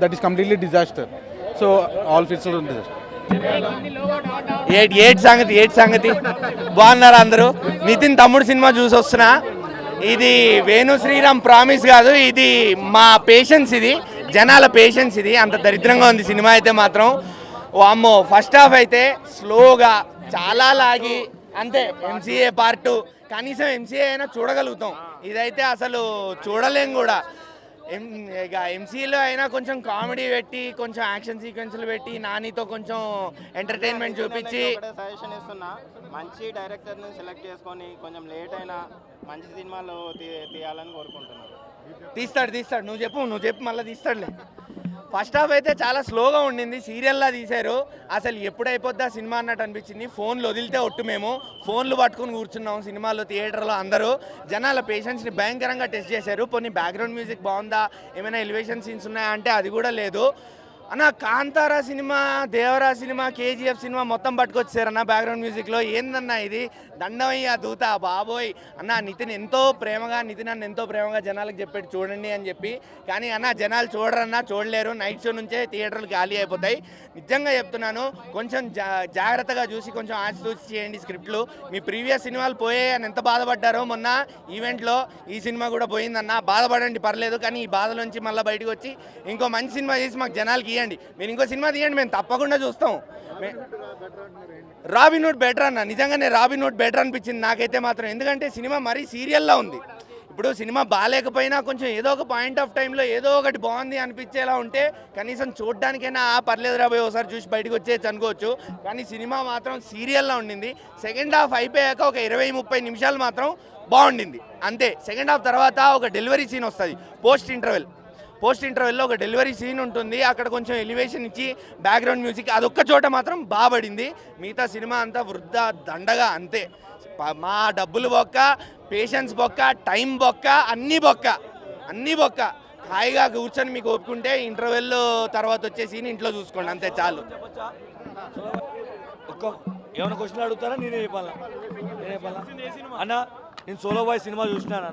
That is completely disaster. So all feels are disaster. ఏటి సంగతి బాగున్నారు అందరూ. నితిన్ తమ్ముడు సినిమా చూసి వస్తున్నా. ఇది వేణు శ్రీరామ్ ప్రామిస్ కాదు, ఇది మా పేషెన్స్, ఇది జనాల పేషెన్స్. ఇది అంత దరిద్రంగా ఉంది సినిమా అయితే మాత్రం. అమ్మో ఫస్ట్ హాఫ్ అయితే స్లోగా చాలా లాగి అంతే. ఎంసీఏ పార్ట్ 2 కనీసం ఎంసీఏ అయినా చూడగలుగుతాం, ఇదైతే అసలు చూడలేం కూడా. ఇక ఎంసీలో అయినా కొంచెం కామెడీ పెట్టి, కొంచెం యాక్షన్ సీక్వెన్స్లు పెట్టి, నానితో కొంచెం ఎంటర్టైన్మెంట్ చూపించి. సజెషన్ ఇస్తున్నా, మంచి డైరెక్టర్ని సెలెక్ట్ చేసుకొని కొంచెం లేట్ అయినా మంచి సినిమాలు తీయాలని కోరుకుంటున్నాను. తీస్తాడు. నువ్వు చెప్పు మళ్ళీ తీస్తాడులే. ఫస్ట్ హాఫ్ అయితే చాలా స్లోగా ఉండింది, సీరియల్లా తీశారు. అసలు ఎప్పుడు అయిపోద్దా సినిమా అన్నట్టు అనిపించింది. ఫోన్లు వదిలితే ఒట్టు, మేము ఫోన్లు పట్టుకుని కూర్చున్నాం సినిమాలో, థియేటర్లో అందరూ. జనాల పేషెన్స్ని భయంకరంగా టెస్ట్ చేశారు. కొన్ని బ్యాక్గ్రౌండ్ మ్యూజిక్ బాగుందా, ఏమైనా ఎలివేషన్ సీన్స్ ఉన్నాయా అంటే అది కూడా లేదు అన్న. Kantara cinema, Devara cinema, KGF cinema మొత్తం పట్టుకొచ్చారన్న బ్యాక్గ్రౌండ్ మ్యూజిక్లో. ఏందన్న ఇది, దండమయ్య దూత బాబోయ్ అన్న. నితిన్ ఎంతో ప్రేమగా జనాలకు చెప్పాడు చూడండి అని చెప్పి. కానీ అన్న జనాలు చూడరన్నా, చూడలేరు. నైట్ షో నుంచే థియేటర్లు ఖాళీ అయిపోతాయి. నిజంగా చెప్తున్నాను, కొంచెం జాగ్రత్తగా చూసి కొంచెం ఆచితూచి చేయండి స్క్రిప్ట్లు. మీ ప్రీవియస్ సినిమాలు పోయాయి అని ఎంత బాధపడ్డారో మొన్న ఈవెంట్లో, ఈ సినిమా కూడా పోయిందన్న. బాధపడండి పర్లేదు, కానీ ఈ బాధలోంచి మళ్ళీ బయటకు వచ్చి ఇంకో మంచి సినిమా చేసి మాకు జనాలకి ఇవ్వండి. మీరు ఇంకో సినిమా తీయండి, మేము తప్పకుండా చూస్తాం. రాబిన్హుడ్ బెటర్ అన్న, నిజంగానే రాబిన్హుడ్ బెటర్ అనిపించింది నాకైతే మాత్రం. ఎందుకంటే సినిమా మరీ సీరియల్లా ఉంది. ఇప్పుడు సినిమా బాగాలేకపోయినా కొంచెం ఏదో ఒక పాయింట్ ఆఫ్ టైంలో ఏదో ఒకటి బాగుంది అనిపించేలా ఉంటే కనీసం చూడడానికైనా పర్లేదు రాబోయే ఒకసారి చూసి బయటకు వచ్చేసి అనుకోవచ్చు. కానీ సినిమా మాత్రం సీరియల్లా ఉండింది. సెకండ్ హాఫ్ అయిపోయాక ఒక 20-30 నిమిషాలు మాత్రం బాగుండింది అంతే. సెకండ్ హాఫ్ తర్వాత ఒక డెలివరీ సీన్ వస్తుంది, పోస్ట్ ఇంటర్వెల్లో ఒక డెలివరీ సీన్ ఉంటుంది. అక్కడ కొంచెం ఎలివేషన్ ఇచ్చి బ్యాక్గ్రౌండ్ మ్యూజిక్ అదొక్క చోట మాత్రం బాగా పడింది. మిగతా సినిమా అంతా వృద్ధా దండగా అంతే. మా డబ్బులు బొక్క, పేషెన్స్ బొక్క, టైం బొక్క, అన్నీ బొక్క. హాయిగా కూర్చొని మీకు ఒప్పుకుంటే ఇంటర్వెల్ తర్వాత వచ్చే సీన్ ఇంట్లో చూసుకోండి అంతే చాలు. ఏమైనా క్వశ్చన్ అడుగుతారా? నేనే చెప్పాలా అన్న? నేను సోలో బాయ్ సినిమా చూసినాను.